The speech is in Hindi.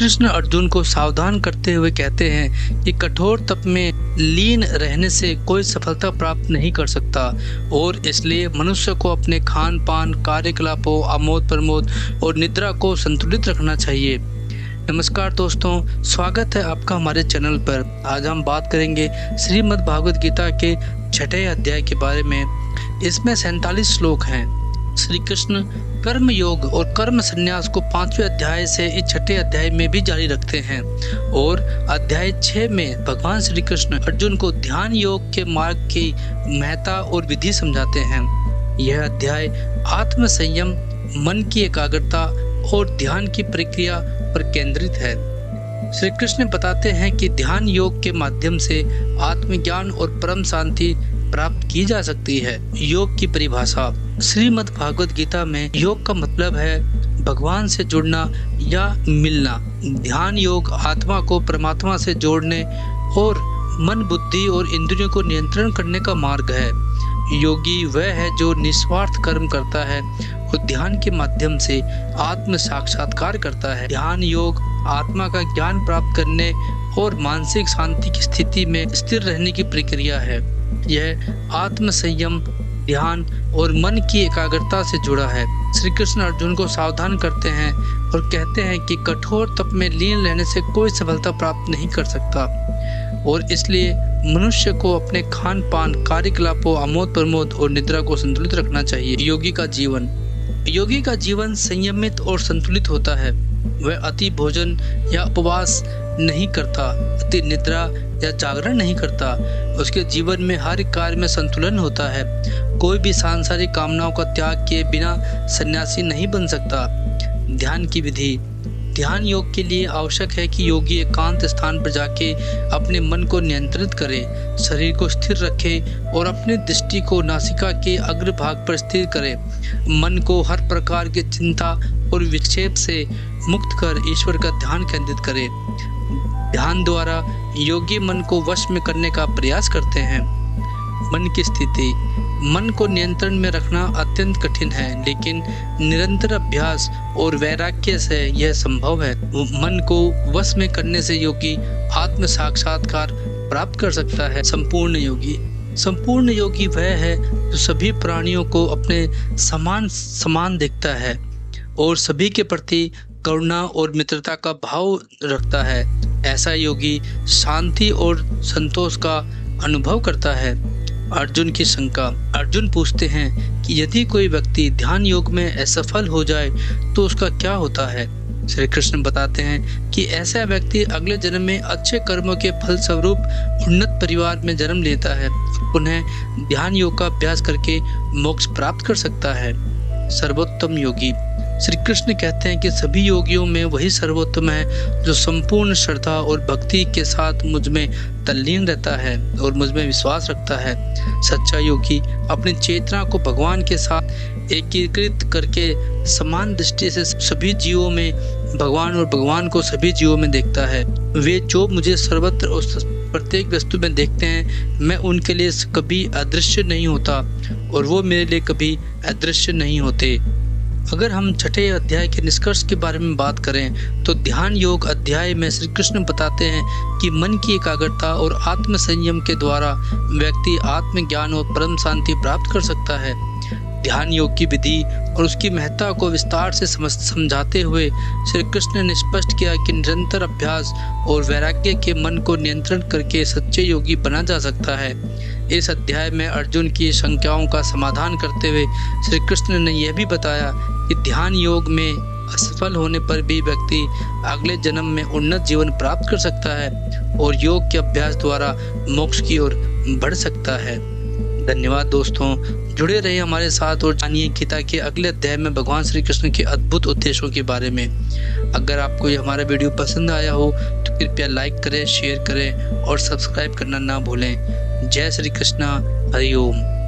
कृष्ण अर्जुन को सावधान करते हुए कहते हैं कि कठोर तप में लीन रहने से कोई सफलता प्राप्त नहीं कर सकता और इसलिए मनुष्य को अपने खान पान, कार्यकलापों, आमोद प्रमोद और निद्रा को संतुलित रखना चाहिए। नमस्कार दोस्तों, स्वागत है आपका हमारे चैनल पर। आज हम बात करेंगे श्रीमद् भागवत गीता के 6वें अध्याय के बारे में। इसमें 47 श्लोक हैं। श्री कृष्ण कर्म योग और कर्म संन्यास को 5वें अध्याय से इस 6ठे अध्याय में भी जारी रखते हैं और अध्याय 6 में भगवान श्री कृष्ण अर्जुन को ध्यान योग के मार्ग की महत्ता और विधि समझाते हैं। यह अध्याय आत्म संयम, मन की एकाग्रता और ध्यान की प्रक्रिया पर केंद्रित है। श्री कृष्ण बताते हैं कि ध्यान योग के माध्यम से आत्मज्ञान और परम शांति प्राप्त की जा सकती है। योग की परिभाषा। श्रीमद् भागवत गीता में योग का मतलब है भगवान से जुड़ना या मिलना। ध्यान योग आत्मा को परमात्मा से जोड़ने और मन, बुद्धि और इंद्रियों को नियंत्रण करने का मार्ग है। योगी वह है जो निस्वार्थ कर्म करता है और ध्यान के माध्यम से आत्म साक्षात्कार करता है। ध्यान योग आत्मा का ज्ञान प्राप्त करने और मानसिक शांति की स्थिति में स्थिर रहने की प्रक्रिया है। यह आत्म संयम, ध्यान और मन की एकाग्रता से जुड़ा है। श्री कृष्ण अर्जुन को सावधान करते हैं और कहते हैं कि कठोर तप में लीन रहने से कोई सफलता प्राप्त नहीं कर सकता और इसलिए मनुष्य को अपने खान पान, कार्यकलापों, आमोद प्रमोद और निद्रा को संतुलित रखना चाहिए। योगी का जीवन। योगी का जीवन संयमित और संतुलित होता है। वह अति भोजन या उपवास नहीं करता, अति निद्रा या जागरण नहीं करता। उसके जीवन में हर कार्य में संतुलन होता है। कोई भी सांसारिक कामनाओं का त्याग किए बिना सन्यासी नहीं बन सकता। ध्यान की विधि। ध्यान योग के लिए आवश्यक है कि योगी एकांत स्थान पर जाके अपने मन को नियंत्रित करे, शरीर को स्थिर रखे और अपनी दृष्टि को नासिका के अग्रभाग पर स्थिर करे। मन को हर प्रकार की चिंता और विक्षेप से मुक्त कर ईश्वर का ध्यान केंद्रित करे। ध्यान द्वारा योगी मन को वश में करने का प्रयास करते हैं। मन की स्थिति। मन को नियंत्रण में रखना अत्यंत कठिन है, लेकिन निरंतर अभ्यास और वैराग्य से यह संभव है। मन को वश में करने से योगी आत्म साक्षात्कार प्राप्त कर सकता है। संपूर्ण योगी। संपूर्ण योगी वह है जो सभी प्राणियों को अपने समान देखता है और सभी के प्रति करुणा और मित्रता का भाव रखता है। ऐसा योगी शांति और संतोष का अनुभव करता है। अर्जुन की शंका। अर्जुन पूछते हैं कि यदि कोई व्यक्ति ध्यान योग में असफल हो जाए तो उसका क्या होता है। श्री कृष्ण बताते हैं कि ऐसा व्यक्ति अगले जन्म में अच्छे कर्मों के फल स्वरूप उन्नत परिवार में जन्म लेता है और पुनः ध्यान योग का अभ्यास करके मोक्ष प्राप्त कर सकता है। सर्वोत्तम योगी। श्री कृष्ण कहते हैं कि सभी योगियों में वही सर्वोत्तम है जो संपूर्ण श्रद्धा और भक्ति के साथ मुझ में तल्लीन रहता है और मुझ में विश्वास रखता है। सच्चा योगी अपनी चेतना को भगवान के साथ एकीकृत करके समान दृष्टि से सभी जीवों में भगवान और भगवान को सभी जीवों में देखता है। वे जो मुझे सर्वत्र और प्रत्येक वस्तु में देखते हैं, मैं उनके लिए कभी अदृश्य नहीं होता और वो मेरे लिए कभी अदृश्य नहीं होते। अगर हम 6ठे अध्याय के निष्कर्ष के बारे में बात करें तो ध्यान योग अध्याय में श्री कृष्ण बताते हैं कि मन की एकाग्रता और आत्म संयम के द्वारा व्यक्ति आत्मज्ञान और परम शांति प्राप्त कर सकता है। ध्यान योग की विधि और उसकी महत्ता को विस्तार से समझाते हुए श्री कृष्ण ने स्पष्ट किया कि निरंतर अभ्यास और वैराग्य के मन को नियंत्रण करके सच्चे योगी बना जा सकता है। इस अध्याय में अर्जुन की शंकाओं का समाधान करते हुए श्री कृष्ण ने यह भी बताया कि ध्यान योग में असफल होने पर भी व्यक्ति अगले जन्म में उन्नत जीवन प्राप्त कर सकता है और योग के अभ्यास द्वारा मोक्ष की ओर बढ़ सकता है। धन्यवाद दोस्तों, जुड़े रहिए हमारे साथ और जानिए गीता के अगले अध्याय में भगवान श्री कृष्ण के अद्भुत उद्देश्यों के बारे में। अगर आपको ये हमारा वीडियो पसंद आया हो तो कृपया लाइक करें, शेयर करें और सब्सक्राइब करना ना भूलें। जय श्री कृष्णा। हरि ओम।